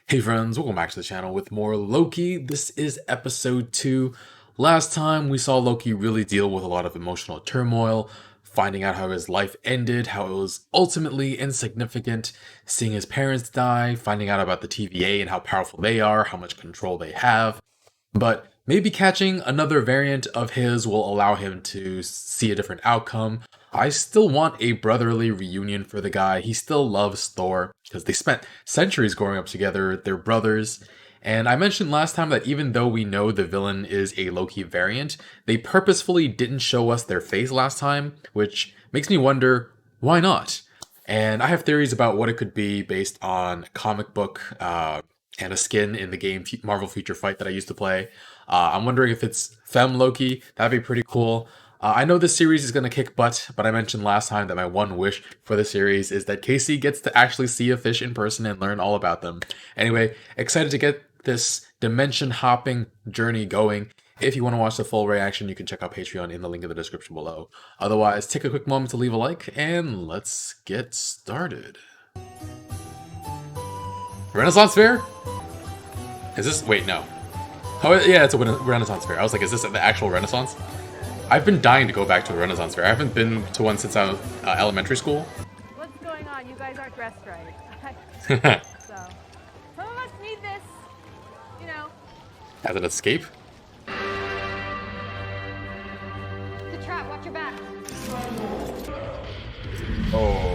Hey friends, welcome back to the channel with more Loki. This is episode 2. Last time we saw Loki really deal with a lot of emotional turmoil, finding out how his life ended, how it was ultimately insignificant, seeing his parents die, finding out about the TVA and how powerful they are, how much control they have. But maybe catching another variant of his will allow him to see a different outcome. I still want a brotherly reunion for the guy. He still loves Thor because they spent centuries growing up together. They're brothers. And I mentioned last time that even though we know the villain is a Loki variant, they purposefully didn't show us their face last time, which makes me wonder why not? And I have theories about what it could be based on comic book and a skin in the game Marvel Future Fight that I used to play. I'm wondering if it's Fem Loki. That'd be pretty cool. I know this series is going to kick butt, but I mentioned last time that my one wish for the series is that Casey gets to actually see a fish in person and learn all about them. Anyway, excited to get this dimension hopping journey going. If you want to watch the full reaction, you can check out Patreon in the link in the description below. Otherwise, take a quick moment to leave a like, and let's get started. Renaissance Fair? Is this... Wait, no. Oh, yeah, it's a Renaissance Fair. I was like, is this the actual Renaissance? I've been dying to go back to a Renaissance Fair. I haven't been to one since I was elementary school. What's going on? You guys aren't dressed right. So, some of us need this, you know. As an escape? The trap, watch your back. Oh.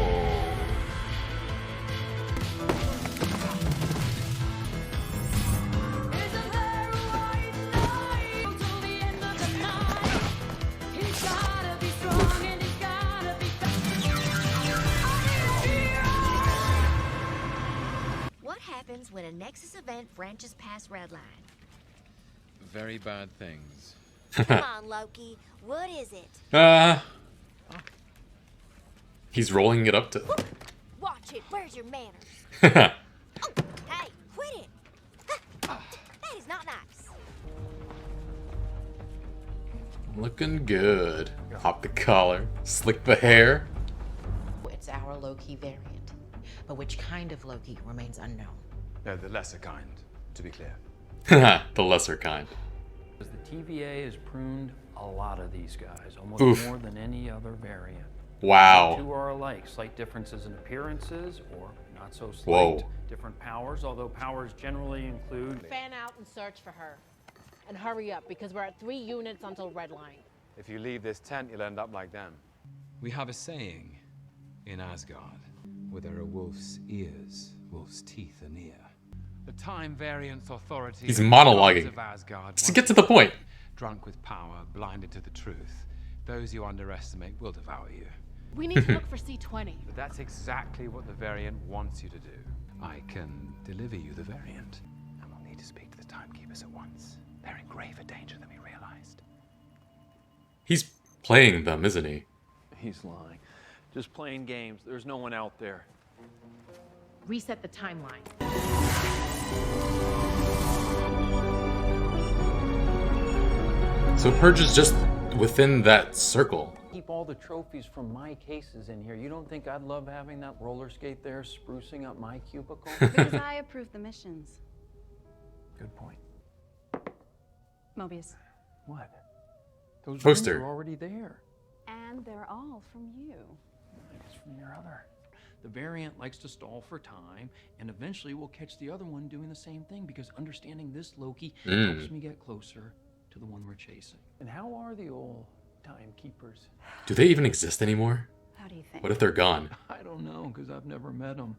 What happens when a Nexus event branches past Redline? Very bad things. Come on, Loki. What is it? He's rolling it up to... Watch it. Where's your manners? Looking Oh, hey, quit it. That is not nice. good. Pop the collar. Slick the hair. It's our Loki variant, but which kind of Loki remains unknown. No, the lesser kind, to be clear. The lesser kind. The TVA has pruned a lot of these guys, almost Oof. more than any other variant. The Wow. two are alike, slight differences in appearances, or not so slight. Whoa. Different powers, although powers generally include... Fan out and search for her. And hurry up, because we're at 3 units until Redline. If you leave this tent, you'll end up like them. We have a saying in Asgard, where there are wolf's ears, wolf's teeth are near. The time variance authority. He's of the monologuing. gods of Asgard Just get to the point. Drunk with power, blinded to the truth. Those you underestimate will devour you. We need to look for C20. But that's exactly what the variant wants you to do. I can deliver you the variant, and we'll need to speak to the timekeepers at once. They're in graver danger than we realized. He's playing them, isn't he? He's lying. Just playing games. There's no one out there. Reset the timeline. So Purge is just within that circle. Keep all the trophies from my cases in here. You don't think I'd love having that roller skate there sprucing up my cubicle? Because I approve the missions. Good point. Mobius. What? Those Poster. rings are already there. And they're all from you. It's from your other. The variant likes to stall for time, and eventually we'll catch the other one doing the same thing because understanding this Loki helps me get closer to the one we're chasing. And how are the old timekeepers? Do they even exist anymore? How do you think? What if they're gone? I don't know, because I've never met them.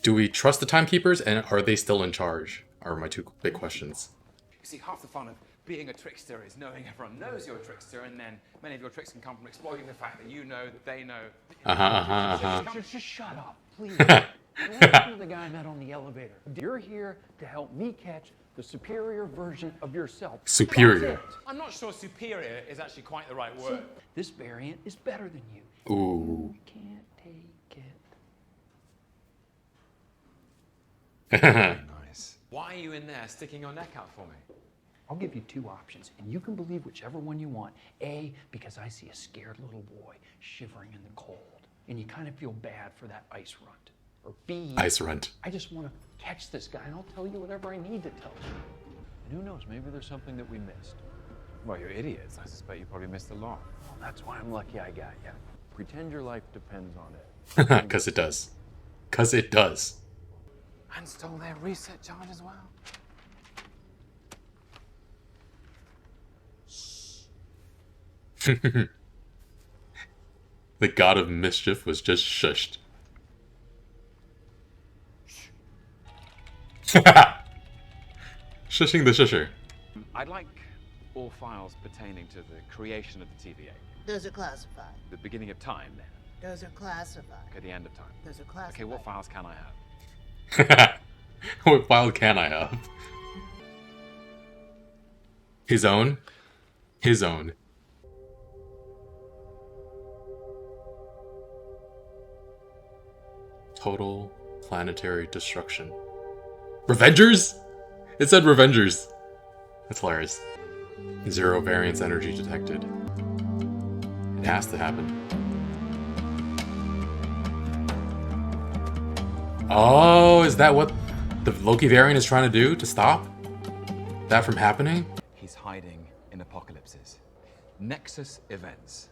Do we trust the timekeepers, and are they still in charge? Are my two big questions. You see, half the fun of being a trickster is knowing everyone knows you're a trickster, and then many of your tricks can come from exploiting the fact that you know that they know. Just shut up, please. You're the guy I met on the elevator. You're here to help me catch the superior version of yourself. Superior. That's it. I'm not sure superior is actually quite the right word. This variant is better than you. Ooh. You can't take it. Nice. Why are you in there sticking your neck out for me? I'll give you two options, and you can believe whichever one you want. A, because I see a scared little boy shivering in the cold, and you kind of feel bad for that ice runt. or B, Ice rent. I just want to catch this guy and I'll tell you whatever I need to tell you. And who knows, maybe there's something that we missed. Well, you're idiots. I suspect you probably missed a lot. Well, that's why I'm lucky I got you. Pretend your life depends on it. Because it does. Because it does. And stole their reset charge as well. The god of mischief was just shushed. Shushing the shusher. I'd like all files pertaining to the creation of the TVA. Those are classified. The beginning of time, then. Those are classified. Okay, the end of time. Those are classified. Okay, what files can I have? What file can I have? His own? His own. Total planetary destruction. Revengers? It said Revengers. That's hilarious. Zero variance energy detected. It has to happen. Oh, is that what the Loki variant is trying to do to stop that from happening? He's hiding in apocalypses. Nexus events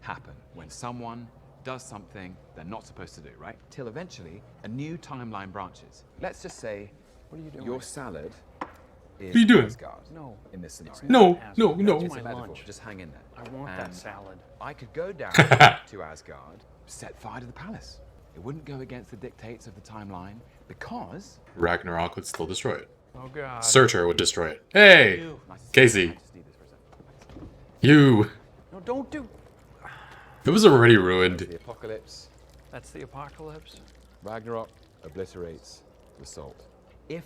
happen when someone does something they're not supposed to do, right? Till eventually a new timeline branches. Let's just say, What are you doing? your salad is What are you doing? Asgard No. in this scenario. No, no, no. That's It's my a metaphor. lunch. Just hang in there. I want that And salad. I could go down to Asgard, set fire to the palace. It wouldn't go against the dictates of the timeline because Ragnarok would still destroy it. Oh God. Searcher would destroy it. Hey! Casey. I just need this for a second. You! No, don't do. It was already ruined. The apocalypse, That's the apocalypse. Ragnarok obliterates the salt. If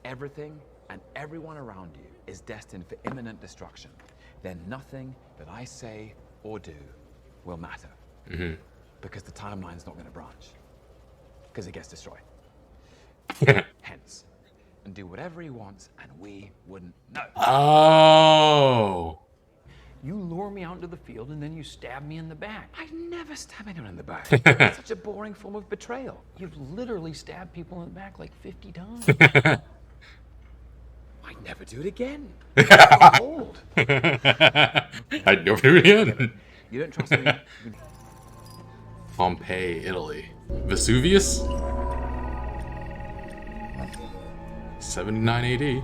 everything and everyone around you is destined for imminent destruction, then nothing that I say or do will matter. Because the timeline's not going to branch. Because it gets destroyed. Hence. And do whatever he wants, and we wouldn't know. Oh! You lure me out into the field and then you stab me in the back. I never stab anyone in the back. It's such a boring form of betrayal. You've literally stabbed people in the back like 50 times. I'd never do it again. I'm old. I'd never do it again. You don't trust me? Pompeii, Italy. Vesuvius? 79 AD.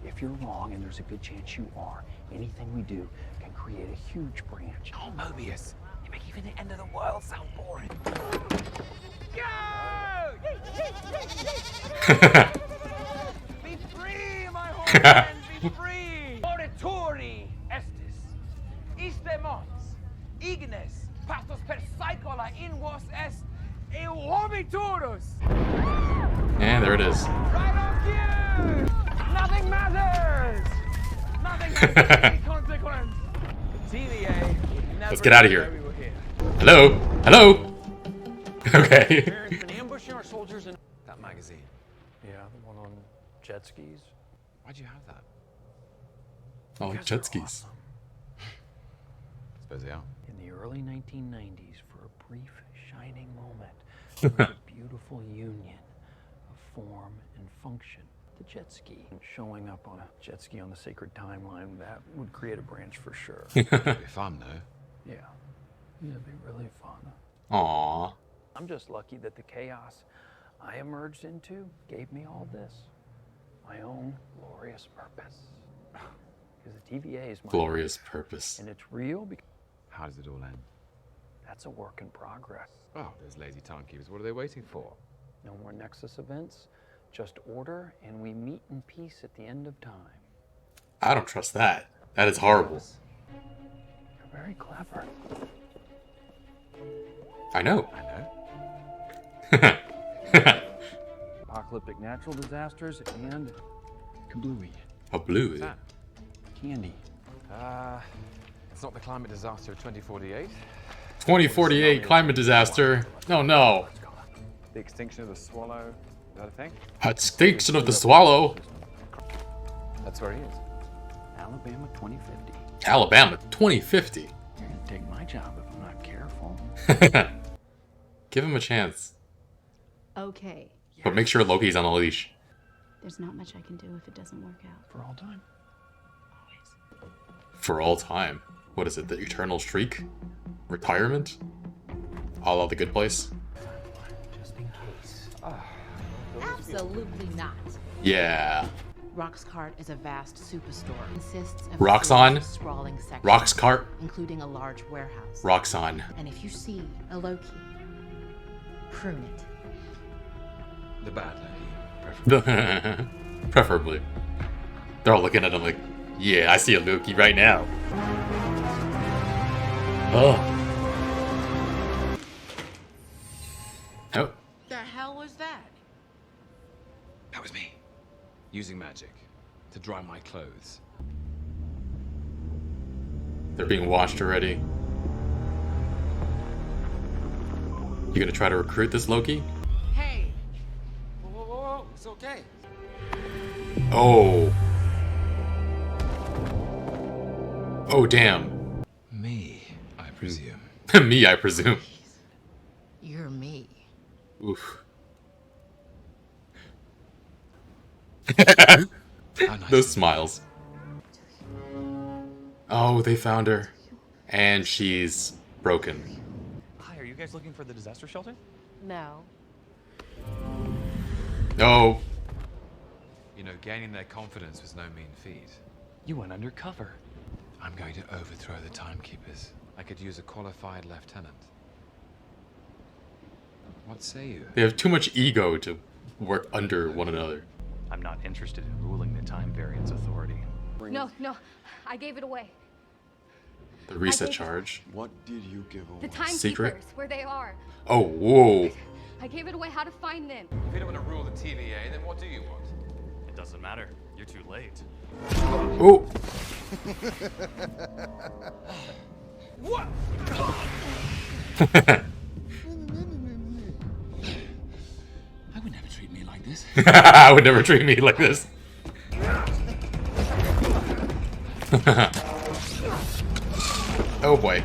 If you're wrong, and there's a good chance you are, anything we do can create a huge branch. Oh, Mobius. You make even the end of the world sound boring. Go! Be free, my horse, be free! Morituri estis, iste mons, ignes, pastos per saecola in vos est, eobiturus! And there it is. Right on cue! Nothing matters! Nothing has any consequence! The TVA would never Let's get out of know here. we were here. Hello? Hello? Okay. Baron's been ambushing our soldiers in. That magazine. Yeah, the one on jet skis. Why'd you have that? Oh, Because jet they're skis. awesome. Suppose they are. In the early 1990s, for a brief, shining moment, there was a beautiful union of form and function. The jet ski. Showing up on a jet ski on the sacred timeline, that would create a branch for sure. It'd be fun, though. Yeah. It'd be really fun. Aww. I'm just lucky that the chaos I emerged into gave me all this. My own glorious purpose. Because the TVA is my Glorious life, purpose. and it's real because How does it all end? that's a work in progress. Oh, those lazy timekeepers. What are they waiting for? No more Nexus events, just order, and we meet in peace at the end of time. I don't trust that. That is horrible. You're very clever. I know. I know. Apocalyptic natural disasters and kablooey. A blue. What's that? Candy. It's not the climate disaster of 2048. 2048 climate disaster. No, no. The extinction of the swallow. Is that a thing? Extinction of the swallow. That's where he is. Alabama 2050. Alabama 2050. You're gonna take my job if I'm not careful. Give him a chance. Okay. But make sure Loki's on the leash. There's not much I can do if it doesn't work out. For all time. For all time. What is it? The eternal streak? Retirement? A la The Good Place? Just in case. Absolutely not. Yeah. Roxcart is a vast superstore. Consists of Roxxon? three sprawling sections, Roxcart? including a large warehouse. Roxxon. And if you see a Loki, prune it. The bad Loki, preferably. Preferably. They're all looking at him like, yeah, I see a Loki right now. Oh. Oh. The hell was that? That was me. Using magic to dry my clothes. They're being watched already. You gonna try to recruit this Loki? Hey! Whoa, whoa, whoa, whoa. It's okay. Oh. Oh, damn. Me, I presume. Me, I presume. You're me. Oof. How nice. Those smiles. Oh, they found her. And she's broken. Hi, are you guys looking for the disaster shelter? No. Oh. You know, gaining their confidence was no mean feat. You went undercover. I'm going to overthrow the timekeepers. I could use a qualified lieutenant. What say you? They have too much ego to work under one another. I'm not interested in ruling the time variance authority. No, I gave it away. The reset gave- charge. What did you give away? The timekeepers, Secret? where they are. Oh, whoa. I gave it away how to find them. If you don't want to rule the TVA, then what do you want? It doesn't matter. You're too late. Oh. What? I would never treat me like this. I would never treat me like this. Oh boy.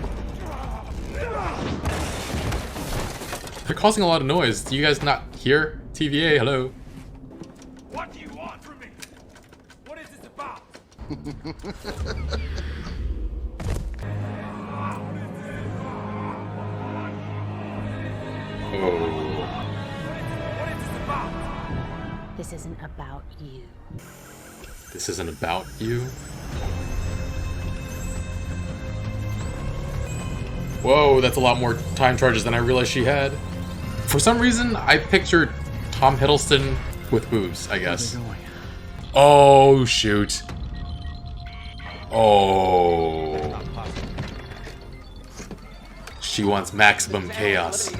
They're causing a lot of noise. Do you guys not hear? TVA, hello. What do you want from me? What is this about? Oh. This isn't about you. This isn't about you? Whoa, that's a lot more time charges than I realized she had. For some reason, I pictured Tom Hiddleston with boobs, I guess. Oh, shoot. Oh. She wants maximum chaos.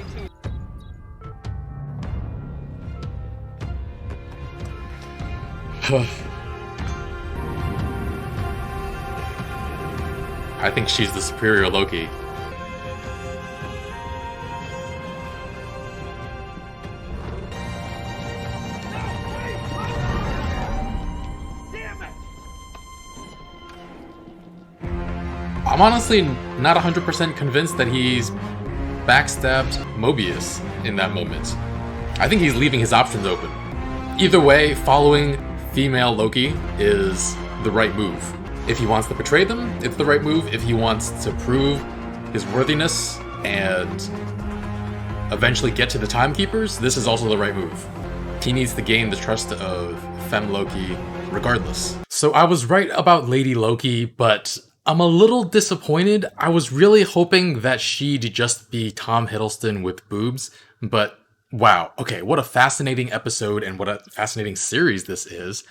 I think she's the superior Loki. I'm honestly not 100% convinced that he's backstabbed Mobius in that moment. I think he's leaving his options open. Either way, following female Loki is the right move. If he wants to betray them, it's the right move. If he wants to prove his worthiness and eventually get to the Timekeepers, this is also the right move. He needs to gain the trust of Femme Loki regardless. So I was right about Lady Loki, but I'm a little disappointed. I was really hoping that she'd just be Tom Hiddleston with boobs, but wow. Okay, what a fascinating episode and what a fascinating series this is.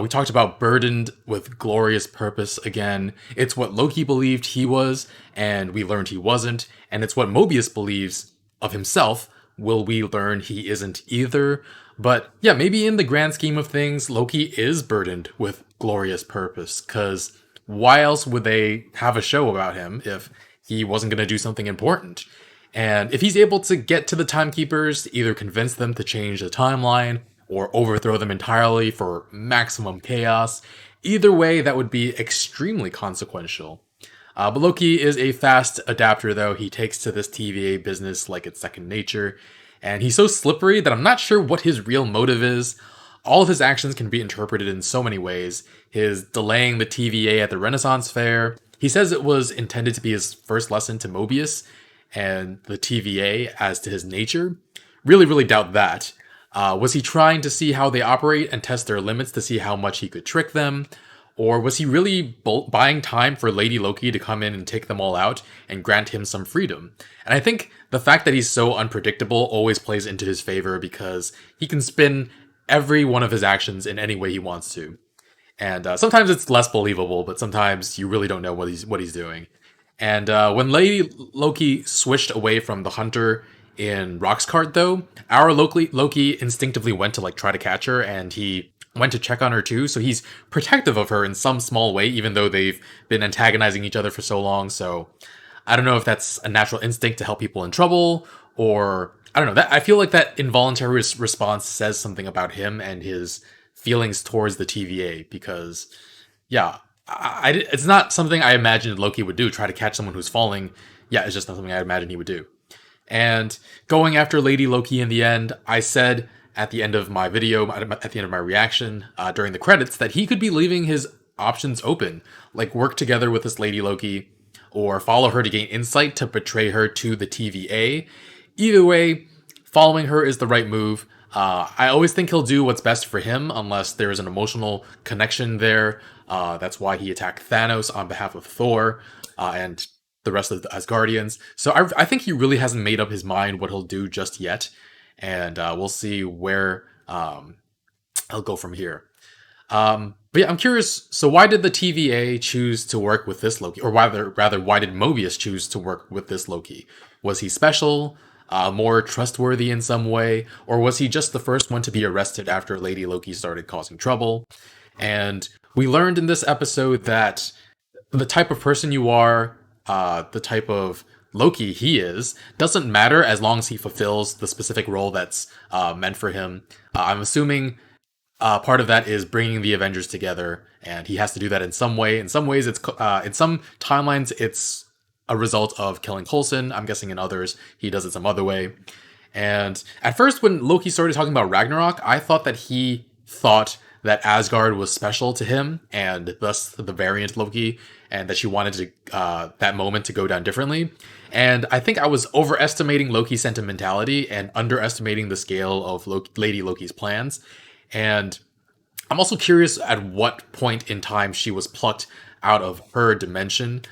We talked about burdened with glorious purpose again. It's what Loki believed he was, and we learned he wasn't. And it's what Mobius believes of himself. Will we learn he isn't either? But yeah, maybe in the grand scheme of things, Loki is burdened with glorious purpose, because why else would they have a show about him if he wasn't going to do something important? And if he's able to get to the Timekeepers, either convince them to change the timeline or overthrow them entirely for maximum chaos, either way, that would be extremely consequential. But Loki is a fast adapter, though. He takes to this TVA business like it's second nature. And he's so slippery that I'm not sure what his real motive is. All of his actions can be interpreted in so many ways. His delaying the TVA at the Renaissance Fair. He says it was intended to be his first lesson to Mobius and the TVA as to his nature. Really, really doubt that. Was he trying to see how they operate and test their limits to see how much he could trick them? Or was he really buying time for Lady Loki to come in and take them all out and grant him some freedom? And I think the fact that he's so unpredictable always plays into his favor because he can spin every one of his actions in any way he wants to. And sometimes it's less believable, but sometimes you really don't know what he's doing. And when Lady Loki switched away from the hunter in Roxcart, though, our Loki instinctively went to like try to catch her, and he went to check on her too. So he's protective of her in some small way, even though they've been antagonizing each other for so long. So I don't know if that's a natural instinct to help people in trouble, or I don't know. That I feel like that involuntary response says something about him and his feelings towards the TVA. Because, yeah, it's not something I imagined Loki would do. Try to catch someone who's falling. Yeah, it's just not something I imagined he would do. And going after Lady Loki in the end, I said at the end of my video, at the end of my reaction, during the credits, that he could be leaving his options open. Like work together with this Lady Loki, or follow her to gain insight to betray her to the TVA. Either way, following her is the right move. I always think he'll do what's best for him unless there's an emotional connection there. That's why he attacked Thanos on behalf of Thor and the rest of the Asgardians. So I think he really hasn't made up his mind what he'll do just yet. And we'll see where he'll go from here. But yeah, I'm curious. So why did the TVA choose to work with this Loki? Or rather, why did Mobius choose to work with this Loki? Was he special? More trustworthy in some way? Or was he just the first one to be arrested after Lady Loki started causing trouble? And we learned in this episode that the type of person you are, the type of Loki he is, doesn't matter as long as he fulfills the specific role that's meant for him. I'm assuming part of that is bringing the Avengers together, and he has to do that in some way. In some ways, it's in some timelines, it's a result of killing Coulson. I'm guessing in others, he does it some other way. And at first, when Loki started talking about Ragnarok, I thought that he thought that Asgard was special to him, and thus the variant Loki, and that she wanted to that moment to go down differently. And I think I was overestimating Loki's sentimentality and underestimating the scale of Lady Loki's plans. And I'm also curious at what point in time she was plucked out of her dimension.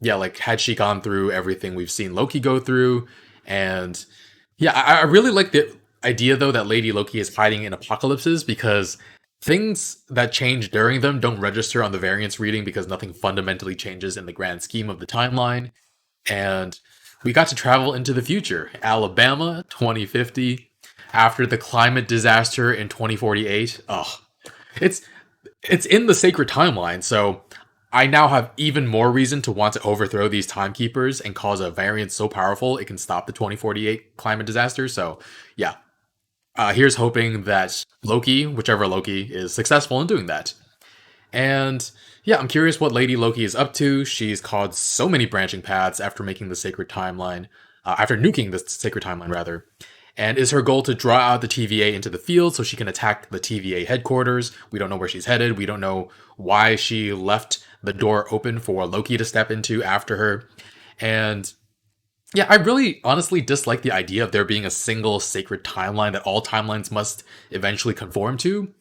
Yeah, like had she gone through everything we've seen Loki go through? And yeah, I really like the idea though that Lady Loki is hiding in apocalypses, because things that change during them don't register on the variance reading because nothing fundamentally changes in the grand scheme of the timeline. And we got to travel into the future, Alabama 2050, after the climate disaster in 2048. Oh, it's in the sacred timeline, so I now have even more reason to want to overthrow these timekeepers and cause a variant so powerful it can stop the 2048 climate disaster. So yeah, here's hoping that Loki, whichever Loki, is successful in doing that. And yeah, I'm curious what Lady Loki is up to. She's caused so many branching paths after making the sacred timeline, after nuking the sacred timeline rather. And is her goal to draw out the TVA into the field so she can attack the TVA headquarters? We don't know where she's headed. We don't know why she left the door open for Loki to step into after her. And yeah, I really honestly dislike the idea of there being a single sacred timeline that all timelines must eventually conform to.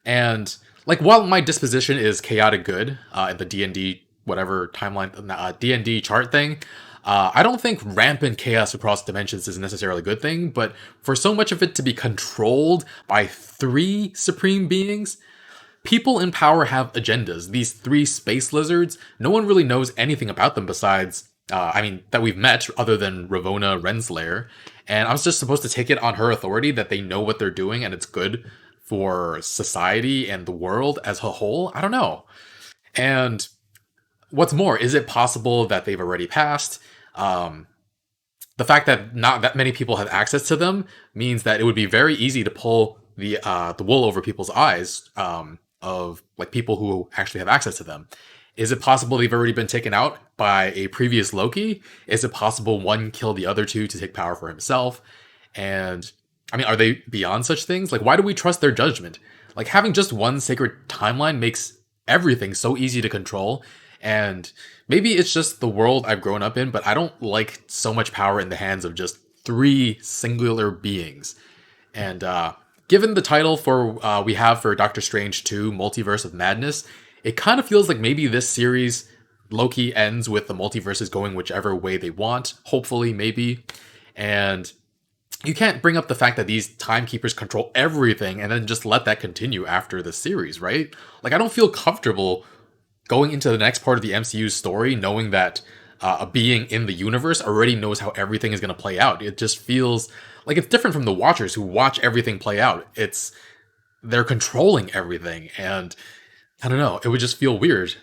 And like, while my disposition is chaotic good in the D&D whatever timeline, D&D chart thing, I don't think rampant chaos across dimensions is necessarily a good thing, but for so much of it to be controlled by three supreme beings, people in power have agendas. These three space lizards, no one really knows anything about them besides, that we've met other than Ravonna Renslayer. And I was just supposed to take it on her authority that they know what they're doing and it's good for society and the world as a whole. I don't know. And what's more, is it possible that they've already passed? The fact that not that many people have access to them means that it would be very easy to pull the wool over people's eyes of like people who actually have access to them. Is it possible they've already been taken out by a previous Loki? Is it possible one killed the other two to take power for himself? And I mean, are they beyond such things? Like, why do we trust their judgment? Like, having just one sacred timeline makes everything so easy to control. And maybe it's just the world I've grown up in, but I don't like so much power in the hands of just three singular beings. And given the title for we have for Doctor Strange 2, Multiverse of Madness, it kind of feels like maybe this series, Loki, ends with the multiverses going whichever way they want, hopefully, maybe. And you can't bring up the fact that these timekeepers control everything and then just let that continue after the series, right? Like, I don't feel comfortable going into the next part of the MCU's story knowing that a being in the universe already knows how everything is going to play out. It just feels like it's different from the Watchers who watch everything play out. They're controlling everything, and I don't know, it would just feel weird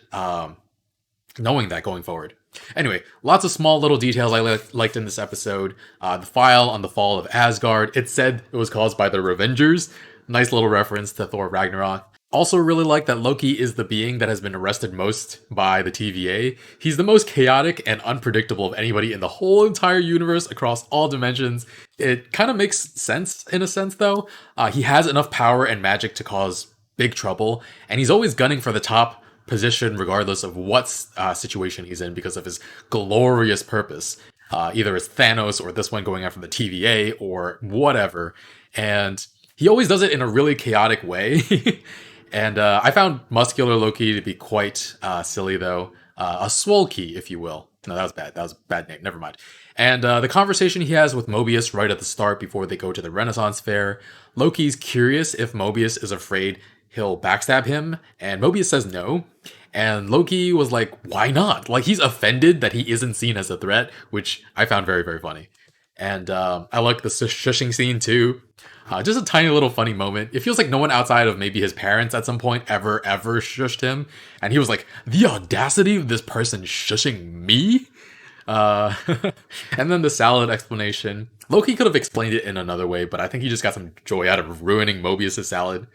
knowing that going forward. Anyway, lots of small little details I liked in this episode. The file on the fall of Asgard, it said it was caused by the Revengers. Nice little reference to Thor Ragnarok. Also really like that Loki is the being that has been arrested most by the TVA. He's the most chaotic and unpredictable of anybody in the whole entire universe across all dimensions. It kind of makes sense in a sense though. He has enough power and magic to cause big trouble, and he's always gunning for the top position regardless of what situation he's in because of his glorious purpose. Either as Thanos or this one going after the TVA or whatever. And he always does it in a really chaotic way. And I found muscular Loki to be quite silly, though. A Swolky, if you will. No, that was bad. That was a bad name. Never mind. And the conversation he has with Mobius right at the start before they go to the Renaissance Fair. Loki's curious if Mobius is afraid he'll backstab him, and Mobius says no. And Loki was like, why not? Like, he's offended that he isn't seen as a threat, which I found very, very funny. And I like the shushing scene, too. Just a tiny little funny moment. It feels like no one outside of maybe his parents at some point ever shushed him. And he was like, the audacity of this person shushing me? And then the salad explanation. Loki could have explained it in another way, but I think he just got some joy out of ruining Mobius' salad.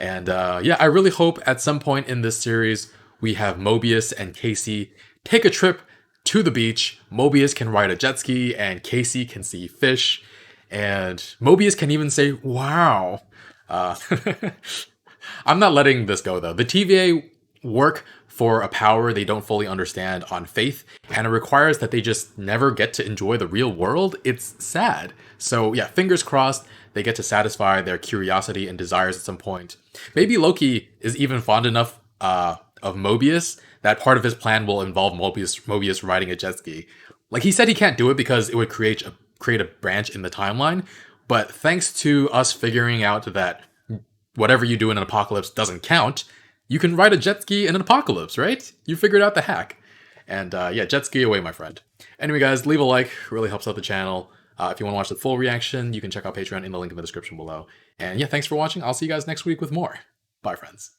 And yeah, I really hope at some point in this series we have Mobius and Casey take a trip to the beach. Mobius can ride a jet ski and Casey can see fish. And Mobius can even say, wow. I'm not letting this go, though. The TVA work for a power they don't fully understand on faith, and it requires that they just never get to enjoy the real world. It's sad. So yeah, fingers crossed they get to satisfy their curiosity and desires at some point. Maybe Loki is even fond enough of Mobius that part of his plan will involve Mobius riding a jet ski. Like, he said he can't do it because it would create a branch in the timeline, but thanks to us figuring out that whatever you do in an apocalypse doesn't count, you can ride a jet ski in an apocalypse, right? You figured out the hack. And yeah, jet ski away, my friend. Anyway, guys, leave a like, really helps out the channel. If you want to watch the full reaction, you can check out Patreon in the link in the description below. And yeah, thanks for watching. I'll see you guys next week with more. Bye, friends.